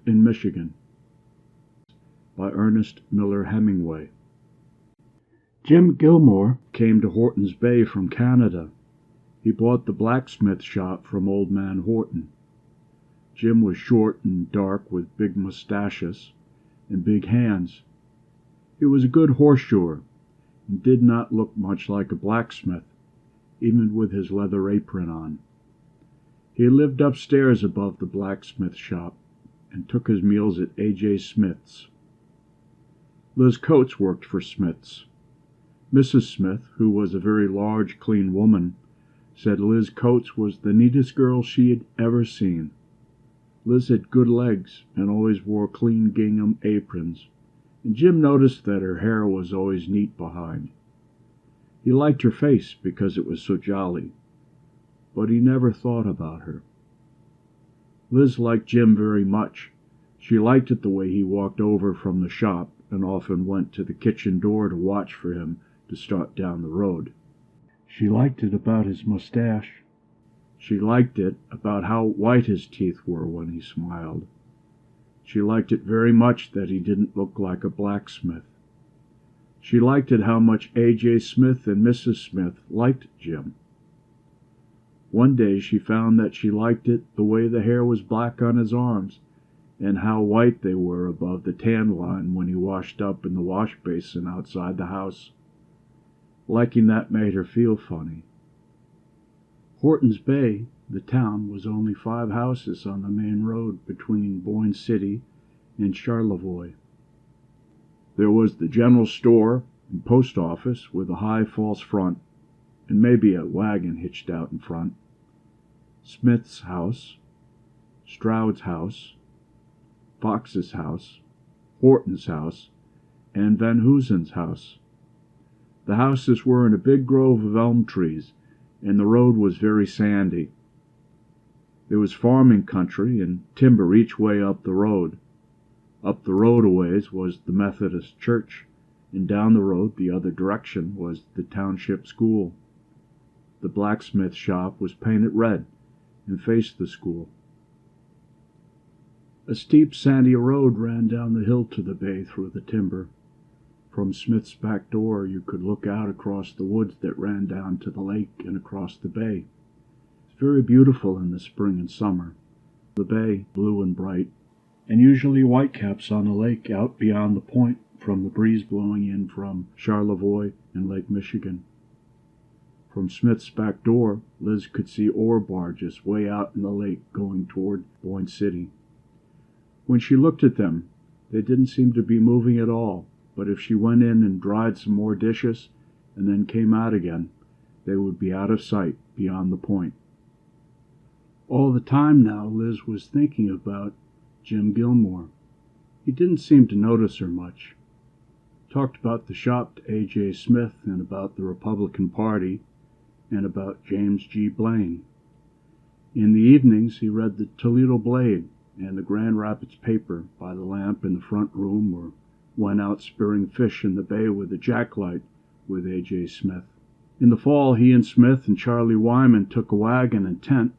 in Michigan by Ernest Hemingway. Jim Gilmore came to Horton's Bay from Canada. He bought the blacksmith shop from old man Horton. Jim was short and dark with big mustaches and big hands. He was a good horseshoer and did not look much like a blacksmith, even with his leather apron on. He lived upstairs above the blacksmith shop and took his meals at A.J. Smith's. Liz Coates worked for Smith's. Mrs. Smith, who was a very large, clean woman, said Liz Coates was the neatest girl she had ever seen. Liz had good legs and always wore clean gingham aprons, and Jim noticed that her hair was always neat behind. He liked her face because it was so jolly, but he never thought about her. Liz liked Jim very much. She liked it the way he walked over from the shop and often went to the kitchen door to watch for him to start down the road. She liked it about his mustache. She liked it about how white his teeth were when he smiled. She liked it very much that he didn't look like a blacksmith. She liked it how much A.J. Smith and Mrs. Smith liked Jim. One day she found that she liked it the way the hair was black on his arms and how white they were above the tan line when he washed up in the wash basin outside the house. Liking that made her feel funny. Horton's Bay, the town, was only 5 houses on the main road between Boyne City and Charlevoix. There was the general store and post office with a high false front and maybe a wagon hitched out in front, Smith's house, Stroud's house, Fox's house, Horton's house, and Van Hoosen's house. The houses were in a big grove of elm trees, and the road was very sandy. There was farming country and timber each way up the road. Up the road a ways was the Methodist church, and down the road the other direction was the township school. The blacksmith shop was painted red and faced the school. A steep sandy road ran down the hill to the bay through the timber. From Smith's back door you could look out across the woods that ran down to the lake and across the bay. It's very beautiful in the spring and summer. The bay, blue and bright, and usually whitecaps on the lake out beyond the point from the breeze blowing in from Charlevoix and Lake Michigan. From Smith's back door, Liz could see ore barges way out in the lake going toward Boyne City. When she looked at them, they didn't seem to be moving at all, but if she went in and dried some more dishes and then came out again, they would be out of sight beyond the point. All the time now Liz was thinking about Jim Gilmore. He didn't seem to notice her much. Talked about the shop to A.J. Smith and about the Republican Party and about James G. Blaine. In the evenings he read the Toledo Blade and the Grand Rapids paper by the lamp in the front room or went out spearing fish in the bay with a jacklight with A.J. Smith. In the fall he and Smith and Charlie Wyman took a wagon and tent,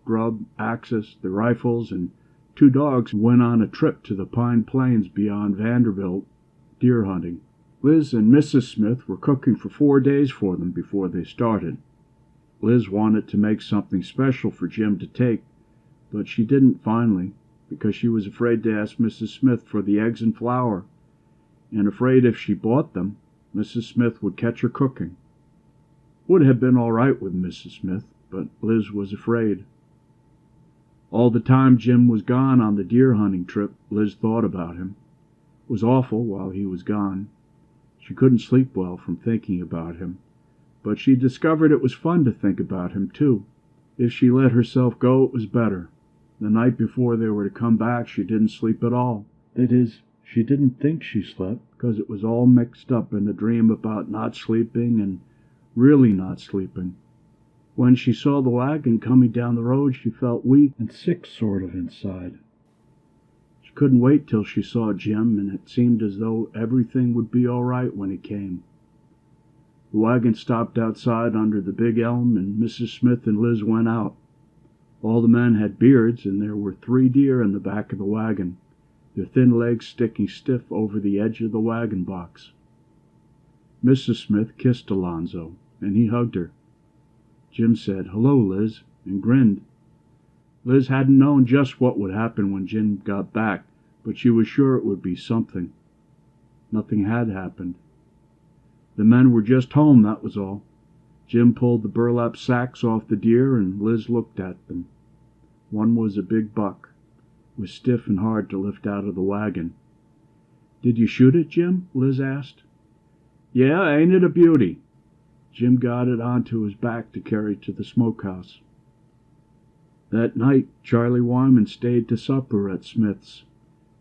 grub, axes, the rifles, and 2 dogs went on a trip to the Pine Plains beyond Vanderbilt deer hunting. Liz and Mrs. Smith were cooking for 4 days for them before they started. Liz wanted to make something special for Jim to take, but she didn't finally, because she was afraid to ask Mrs. Smith for the eggs and flour, and afraid if she bought them, Mrs. Smith would catch her cooking. Would have been all right with Mrs. Smith, but Liz was afraid. All the time Jim was gone on the deer hunting trip, Liz thought about him. It was awful while he was gone. She couldn't sleep well from thinking about him, but she discovered it was fun to think about him, too. If she let herself go, it was better. The night before they were to come back, she didn't sleep at all. That is, she didn't think she slept, because it was all mixed up in a dream about not sleeping and really not sleeping. When she saw the wagon coming down the road, she felt weak and sick sort of inside. She couldn't wait till she saw Jim, and it seemed as though everything would be all right when he came. The wagon stopped outside under the big elm, and Mrs. Smith and Liz went out. All the men had beards, and there were 3 deer in the back of the wagon. their thin legs sticking stiff over the edge of the wagon box. Mrs. Smith kissed Alonzo, and he hugged her. Jim said, "Hello, Liz," and grinned. Liz hadn't known just what would happen when Jim got back, but she was sure it would be something. Nothing had happened. The men were just home, that was all. Jim pulled the burlap sacks off the deer, and Liz looked at them. One was a big buck. It was stiff and hard to lift out of the wagon. "Did you shoot it, Jim?" Liz asked. "Yeah, ain't it a beauty?" Jim got it onto his back to carry to the smokehouse. That night, Charlie Wyman stayed to supper at Smith's.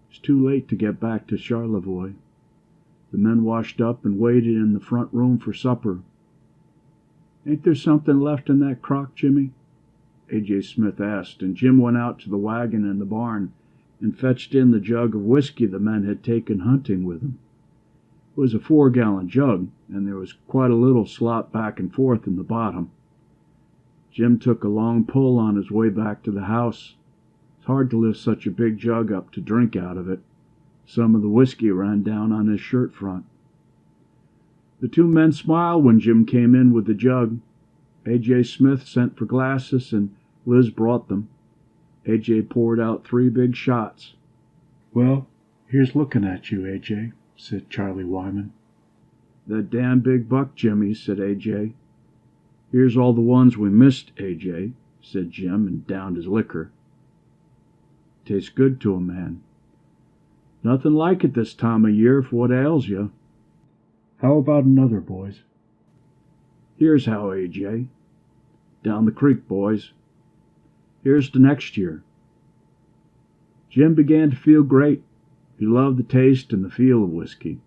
It was too late to get back to Charlevoix. The men washed up and waited in the front room for supper. "Ain't there something left in that crock, Jimmy?" A.J. Smith asked, and Jim went out to the wagon in the barn and fetched in the jug of whiskey the men had taken hunting with them. It was a 4-gallon jug, and there was quite a little slop back and forth in the bottom. Jim took a long pull on his way back to the house. It's hard to lift such a big jug up to drink out of it. Some of the whiskey ran down on his shirt front. The two men smiled when Jim came in with the jug. A.J. Smith sent for glasses, and Liz brought them. A.J. poured out 3 big shots. "Well, here's looking at you, A.J.," said Charlie Wyman. "That damn big buck, Jimmy," said A.J. "Here's all the ones we missed, A.J.," said Jim, and downed his liquor. "Tastes good to a man. Nothing like it this time of year for what ails you. How about another, boys?" "Here's how, A.J. Down the creek, boys. Here's to next year." Jim began to feel great. He loved the taste and the feel of whiskey.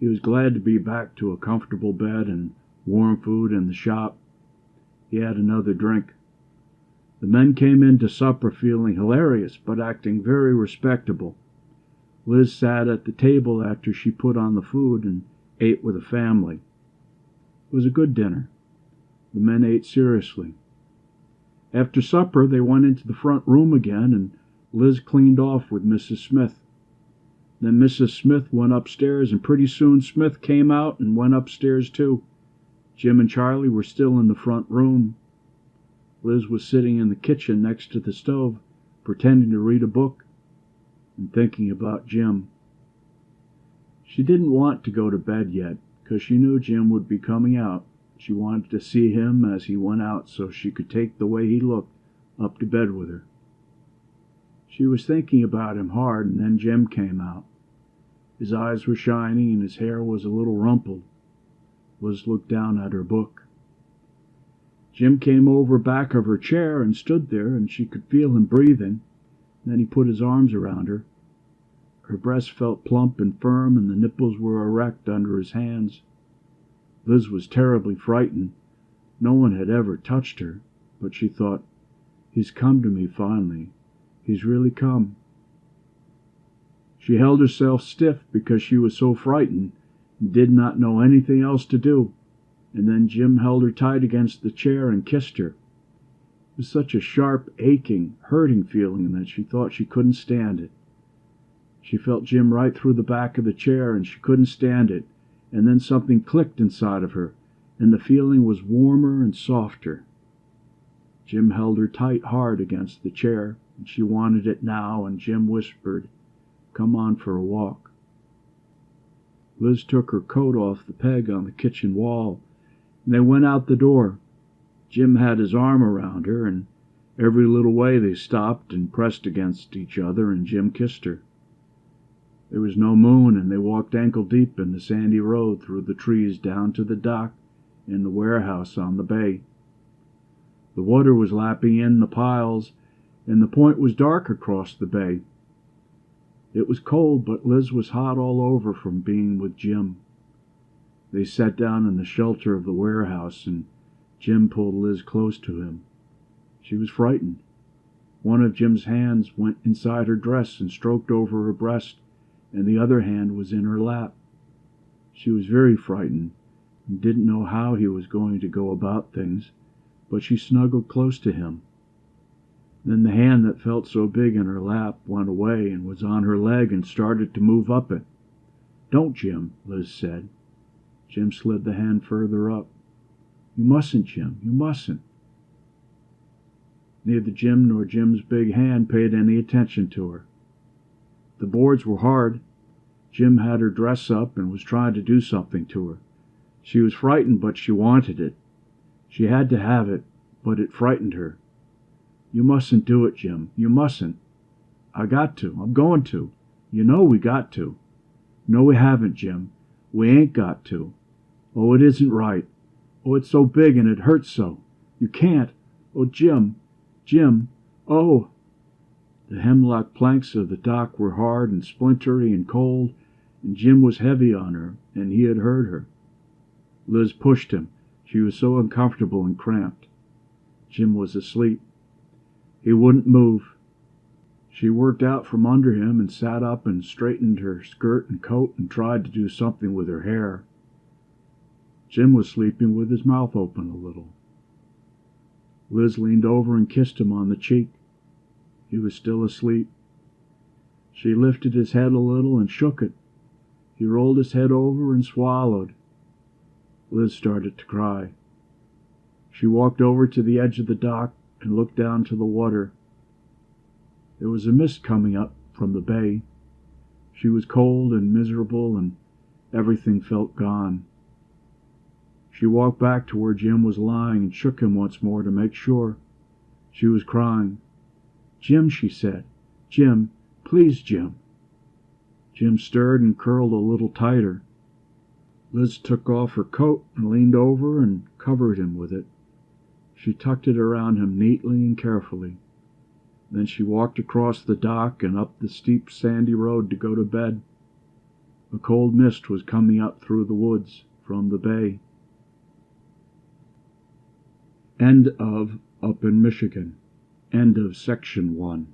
He was glad to be back to a comfortable bed and warm food in the shop. He had another drink. The men came in to supper feeling hilarious, but acting very respectable. Liz sat at the table after she put on the food and ate with the family. It was a good dinner. The men ate seriously. After supper, they went into the front room again, and Liz cleaned off with Mrs. Smith. Then Mrs. Smith went upstairs, and pretty soon Smith came out and went upstairs too. Jim and Charlie were still in the front room. Liz was sitting in the kitchen next to the stove, pretending to read a book and thinking about Jim. She didn't want to go to bed yet, because she knew Jim would be coming out. She wanted to see him as he went out so she could take the way he looked up to bed with her. She was thinking about him hard, and then Jim came out. His eyes were shining, and his hair was a little rumpled. Liz looked down at her book. Jim came over back of her chair and stood there, and she could feel him breathing. Then he put his arms around her. Her breast felt plump and firm, and the nipples were erect under his hands. Liz was terribly frightened. No one had ever touched her, but she thought, "He's come to me finally. He's really come." She held herself stiff because she was so frightened and did not know anything else to do, and then Jim held her tight against the chair and kissed her. It was such a sharp, aching, hurting feeling that she thought she couldn't stand it. She felt Jim right through the back of the chair, and she couldn't stand it, and then something clicked inside of her, and the feeling was warmer and softer. Jim held her tight hard against the chair, and she wanted it now, and Jim whispered, "Come on for a walk." Liz took her coat off the peg on the kitchen wall, and they went out the door. Jim had his arm around her, and every little way they stopped and pressed against each other, and Jim kissed her. There was no moon, and they walked ankle-deep in the sandy road through the trees down to the dock and the warehouse on the bay. The water was lapping in the piles, and the point was dark across the bay. It was cold, but Liz was hot all over from being with Jim. They sat down in the shelter of the warehouse, and Jim pulled Liz close to him. She was frightened. One of Jim's hands went inside her dress and stroked over her breast, and the other hand was in her lap. She was very frightened and didn't know how he was going to go about things, but she snuggled close to him. Then the hand that felt so big in her lap went away and was on her leg and started to move up it. "Don't, Jim," Liz said. Jim slid the hand further up. "You mustn't, Jim, you mustn't." Neither Jim nor Jim's big hand paid any attention to her. The boards were hard. Jim had her dress up and was trying to do something to her. She was frightened, but she wanted it. She had to have it, but it frightened her. "You mustn't do it, Jim. You mustn't." "I got to. I'm going to. You know we got to." "No, we haven't, Jim. We ain't got to. Oh, it isn't right. Oh, it's so big and it hurts so. You can't. Oh, Jim. Jim. Oh." The hemlock planks of the dock were hard and splintery and cold, and Jim was heavy on her, and he had hurt her. Liz pushed him. She was so uncomfortable and cramped. Jim was asleep. He wouldn't move. She worked out from under him and sat up and straightened her skirt and coat and tried to do something with her hair. Jim was sleeping with his mouth open a little. Liz leaned over and kissed him on the cheek. He was still asleep. She lifted his head a little and shook it. He rolled his head over and swallowed. Liz started to cry. She walked over to the edge of the dock and looked down to the water. There was a mist coming up from the bay. She was cold and miserable, and everything felt gone. She walked back to where Jim was lying and shook him once more to make sure. She was crying. "Jim," she said. "Jim, please, Jim." Jim stirred and curled a little tighter. Liz took off her coat and leaned over and covered him with it. She tucked it around him neatly and carefully. Then she walked across the dock and up the steep sandy road to go to bed. A cold mist was coming up through the woods from the bay. End of Up in Michigan. End of Section 1.